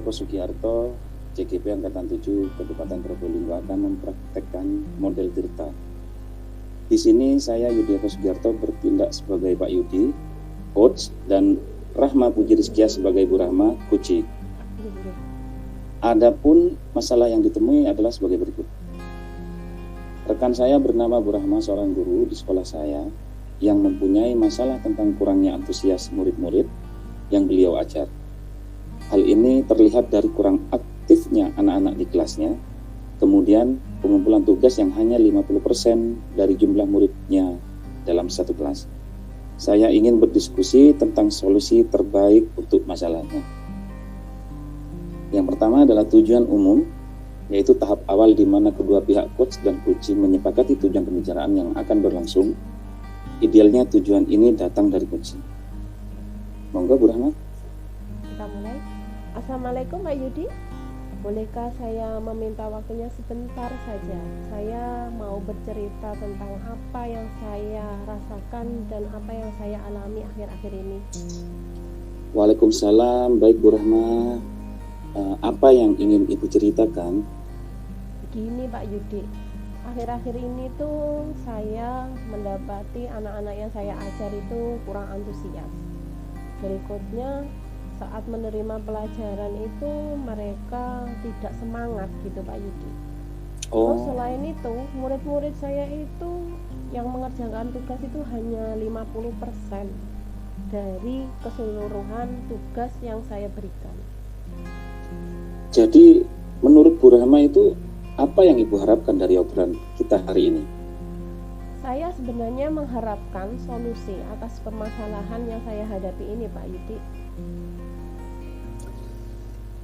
Eko Sugiarto, CGP Angkatan 7 Kabupaten Probolinggo akan mempraktekkan model Tirta. Di sini saya Yudi Eko Sugiarto bertindak sebagai Pak Yudi, coach, dan Rahma Puji Rizkia sebagai Bu Rahma, coach. Adapun masalah yang ditemui adalah sebagai berikut. Rekan saya bernama Bu Rahma, seorang guru di sekolah saya, yang mempunyai masalah tentang kurangnya antusias murid-murid yang beliau ajar. Hal ini terlihat dari kurang aktifnya anak-anak di kelasnya, kemudian pengumpulan tugas yang hanya 50% dari jumlah muridnya dalam satu kelas. Saya ingin berdiskusi tentang solusi terbaik untuk masalahnya. Yang pertama adalah tujuan umum, yaitu tahap awal di mana kedua pihak coach dan coachee menyepakati tujuan pembicaraan yang akan berlangsung. Idealnya tujuan ini datang dari coachee. Monggo Bu Rahma. Kita mulai. Assalamualaikum Pak Yudi. Bolehkah saya meminta waktunya sebentar saja? Saya mau bercerita tentang apa yang saya rasakan dan apa yang saya alami akhir-akhir ini. Waalaikumsalam. Baik Bu Rahma. Apa yang ingin Ibu ceritakan? Begini Pak Yudi, akhir-akhir ini tuh saya mendapati anak-anak yang saya ajar itu kurang antusias. Berikutnya, saat menerima pelajaran itu mereka tidak semangat gitu Pak Yudi. Terus selain itu, murid-murid saya itu yang mengerjakan tugas itu hanya 50% dari keseluruhan tugas yang saya berikan. Jadi menurut Bu Rahma itu apa yang Ibu harapkan dari obrolan kita hari ini? Saya sebenarnya mengharapkan solusi atas permasalahan yang saya hadapi ini Pak Yudi.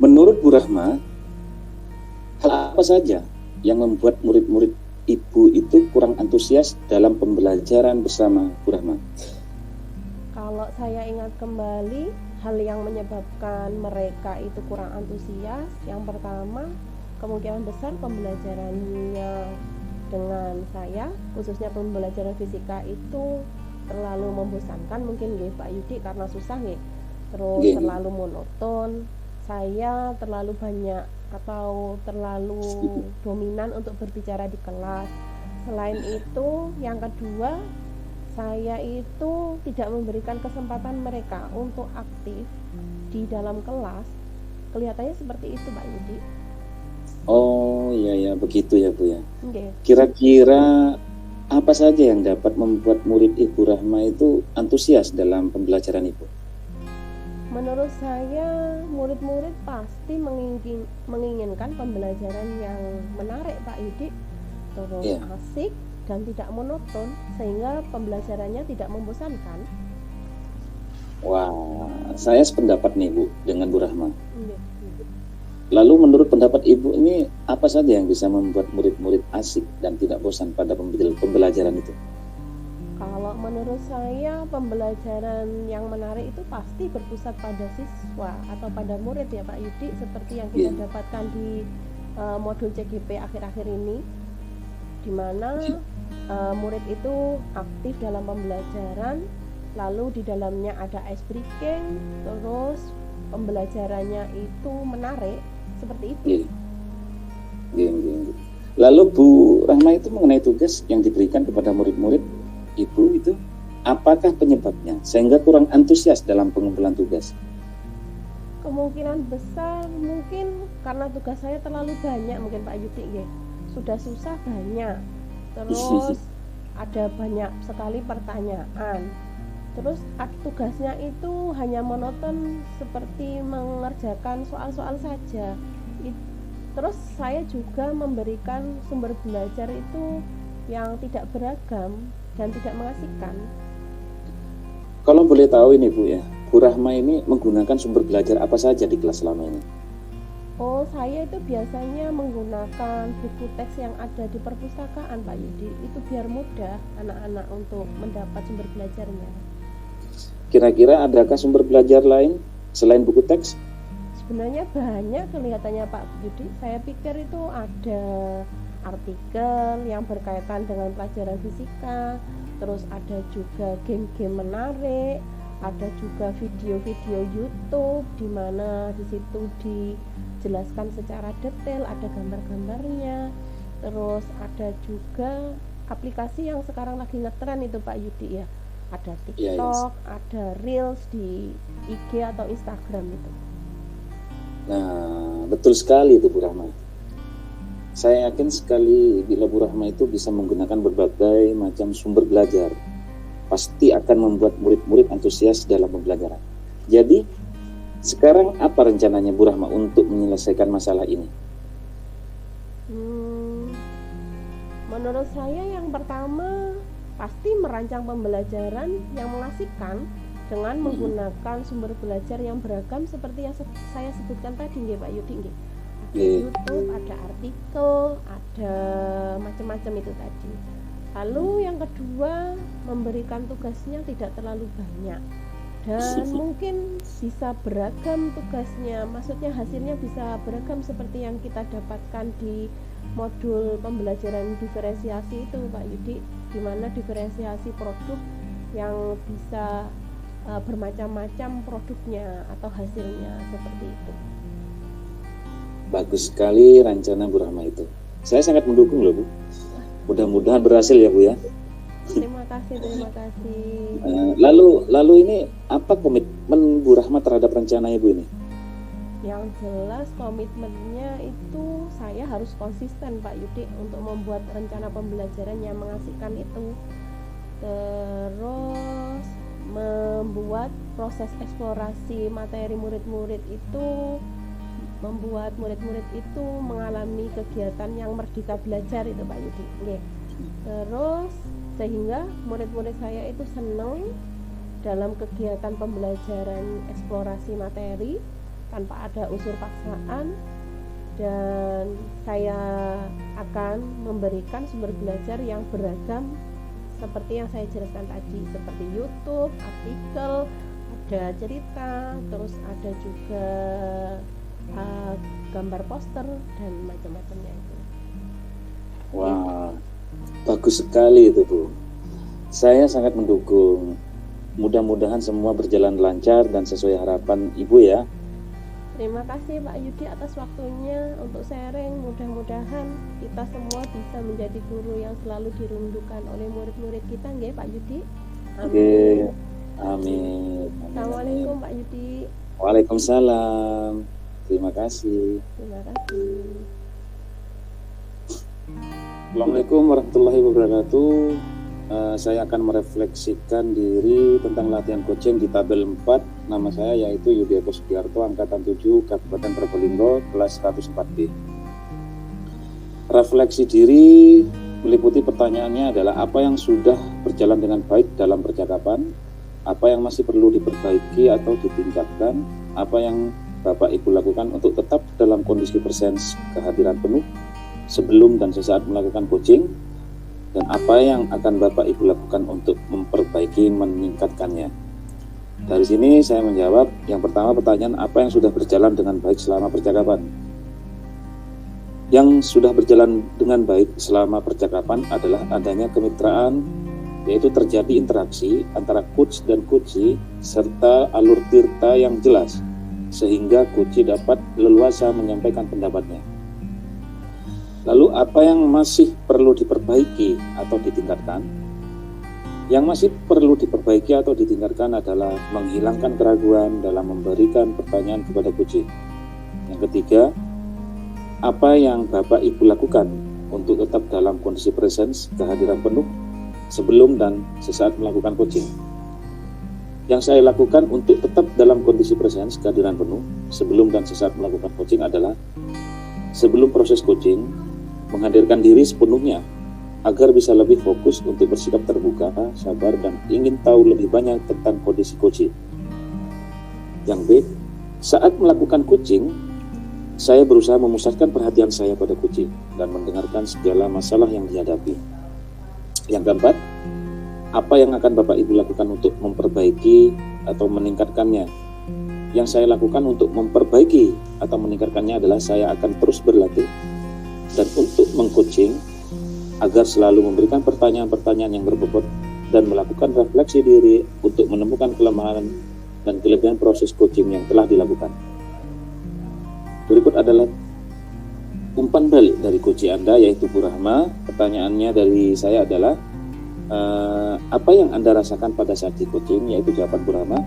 Menurut Bu Rahma, hal apa saja yang membuat murid-murid Ibu itu kurang antusias dalam pembelajaran bersama Bu Rahma? Kalau saya ingat kembali, hal yang menyebabkan mereka itu kurang antusias, yang pertama, kemungkinan besar pembelajarannya dengan saya, khususnya pembelajaran fisika itu terlalu membosankan mungkin nggih Pak Yudi karena susah nggih. Terus terlalu monoton, saya terlalu banyak atau terlalu dominan untuk berbicara di kelas. Selain itu, yang kedua, saya itu tidak memberikan kesempatan mereka untuk aktif di dalam kelas. Kelihatannya seperti itu Pak Yudi. Oh iya begitu ya Bu ya. Okay. Kira-kira apa saja yang dapat membuat murid Ibu Rahma itu antusias dalam pembelajaran Ibu? Menurut saya murid-murid pasti menginginkan pembelajaran yang menarik Pak Yudi, terus asik dan tidak monoton sehingga pembelajarannya tidak membosankan. Wah, saya sependapat nih Bu dengan Bu Rahma. Lalu menurut pendapat Ibu ini apa saja yang bisa membuat murid-murid asik dan tidak bosan pada pembelajaran itu? Kalau menurut saya pembelajaran yang menarik itu pasti berpusat pada siswa atau pada murid ya Pak Yudi, seperti yang kita dapatkan di modul CGP akhir-akhir ini, di mana murid itu aktif dalam pembelajaran, lalu di dalamnya ada ice breaking, terus pembelajarannya itu menarik, seperti itu. Lalu Bu Rahma itu mengenai tugas yang diberikan kepada murid-murid Ibu itu, apakah penyebabnya sehingga kurang antusias dalam pengumpulan tugas? Kemungkinan besar mungkin karena tugas saya terlalu banyak mungkin Pak Yudi ya. Sudah susah banyak, terus ada banyak sekali pertanyaan, terus tugasnya itu hanya monoton seperti mengerjakan soal-soal saja. Terus saya juga memberikan sumber belajar itu yang tidak beragam dan tidak mengasihkan. Kalau boleh tahu ini Bu ya, Bu Rahma ini menggunakan sumber belajar apa saja di kelas selama ini? Oh, saya itu biasanya menggunakan buku teks yang ada di perpustakaan Pak Yudi. Itu biar mudah anak-anak untuk mendapat sumber belajarnya. Kira-kira adakah sumber belajar lain selain buku teks? Sebenarnya banyak kelihatannya Pak Yudi. Saya pikir itu ada artikel yang berkaitan dengan pelajaran fisika, terus ada juga game-game menarik, ada juga video-video YouTube di mana di situ dijelaskan secara detail, ada gambar-gambarnya. Terus ada juga aplikasi yang sekarang lagi ngetren itu Pak Yudi ya. Ada TikTok, ada Reels di IG atau Instagram itu. Nah, betul sekali itu Bu Rahma. Saya yakin sekali bila Bu Rahma itu bisa menggunakan berbagai macam sumber belajar, pasti akan membuat murid-murid antusias dalam pembelajaran. Jadi, sekarang apa rencananya Bu Rahma untuk menyelesaikan masalah ini? Menurut saya yang pertama pasti merancang pembelajaran yang mengasihkan dengan menggunakan sumber belajar yang beragam seperti yang saya sebutkan tadi nggih Pak Yudi nggih. Ada YouTube, ada artikel, ada macam-macam itu tadi. Lalu yang kedua, memberikan tugasnya tidak terlalu banyak dan mungkin bisa beragam tugasnya, maksudnya hasilnya bisa beragam seperti yang kita dapatkan di modul pembelajaran diferensiasi itu Pak Yudi, di mana diferensiasi produk yang bisa bermacam-macam produknya atau hasilnya seperti itu. Bagus sekali rencana Bu Rahma itu. Saya sangat mendukung loh Bu. Mudah-mudahan berhasil ya Bu ya. Terima kasih. Lalu ini apa komitmen Bu Rahma terhadap rencananya Bu ini? Yang jelas komitmennya itu saya harus konsisten Pak Yudi untuk membuat rencana pembelajaran yang mengasihkan itu. Terus membuat proses eksplorasi materi murid-murid itu, membuat murid-murid itu mengalami kegiatan yang merdeka belajar itu Pak Yudi. Oke. Terus sehingga murid-murid saya itu senang dalam kegiatan pembelajaran eksplorasi materi tanpa ada unsur paksaan, dan saya akan memberikan sumber belajar yang beragam seperti yang saya jelaskan tadi, seperti YouTube, artikel, ada cerita, terus ada juga gambar poster dan macam-macamnya itu. Wah, bagus sekali itu Bu. Saya sangat mendukung. Mudah-mudahan semua berjalan lancar dan sesuai harapan Ibu ya. Terima kasih Pak Yudi atas waktunya untuk sharing. Mudah-mudahan kita semua bisa menjadi guru yang selalu dirindukan oleh murid-murid kita, nggih Pak Yudi. Amin. Amin. Assalamualaikum Pak Yudi. Waalaikumsalam. Terima kasih. Terima kasih. Assalamualaikum warahmatullahi wabarakatuh. Saya akan merefleksikan diri tentang latihan coaching di tabel 4. Nama saya yaitu Yudi Eko Sugiarto, angkatan 7, Kabupaten Probolinggo, kelas 104B. Refleksi diri meliputi pertanyaannya adalah apa yang sudah berjalan dengan baik dalam percakapan, apa yang masih perlu diperbaiki atau ditingkatkan, apa yang Bapak Ibu lakukan untuk tetap dalam kondisi presence kehadiran penuh sebelum dan sesaat melakukan coaching, dan apa yang akan Bapak Ibu lakukan untuk memperbaiki, meningkatkannya. Dari sini saya menjawab yang pertama pertanyaan apa yang sudah berjalan dengan baik selama percakapan. Yang sudah berjalan dengan baik selama percakapan adalah adanya kemitraan, yaitu terjadi interaksi antara coach dan coachee serta alur tirta yang jelas, sehingga coachee dapat leluasa menyampaikan pendapatnya. Lalu apa yang masih perlu diperbaiki atau ditingkatkan? Yang masih perlu diperbaiki atau ditingkatkan adalah menghilangkan keraguan dalam memberikan pertanyaan kepada coachee. Yang ketiga, apa yang Bapak Ibu lakukan untuk tetap dalam kondisi presence, kehadiran penuh sebelum dan sesaat melakukan coaching? Yang saya lakukan untuk tetap dalam kondisi presence, kehadiran penuh sebelum dan sesaat melakukan coaching adalah sebelum proses coaching, menghadirkan diri sepenuhnya agar bisa lebih fokus untuk bersikap terbuka, sabar, dan ingin tahu lebih banyak tentang kondisi coaching. Yang B, saat melakukan coaching, saya berusaha memusatkan perhatian saya pada coaching dan mendengarkan segala masalah yang dihadapi. Yang keempat, apa yang akan Bapak Ibu lakukan untuk memperbaiki atau meningkatkannya? Yang saya lakukan untuk memperbaiki atau meningkatkannya adalah saya akan terus berlatih dan untuk mengcoaching agar selalu memberikan pertanyaan-pertanyaan yang berbobot dan melakukan refleksi diri untuk menemukan kelemahan dan kelebihan proses coaching yang telah dilakukan. Berikut adalah umpan balik dari coach Anda, yaitu Bu Rahma. Pertanyaannya dari saya adalah, apa yang Anda rasakan pada saat di coaching? Yaitu jawaban Bu Rahma,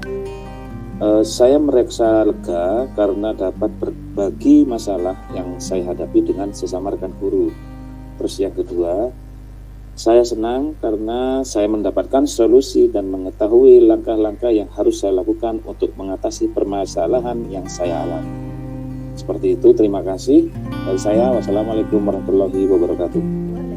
saya merasa lega karena dapat berbagi masalah yang saya hadapi dengan sesama rekan guru. Terus yang kedua, saya senang karena saya mendapatkan solusi dan mengetahui langkah-langkah yang harus saya lakukan untuk mengatasi permasalahan yang saya alami. Seperti itu, terima kasih dari saya. Wassalamualaikum warahmatullahi wabarakatuh.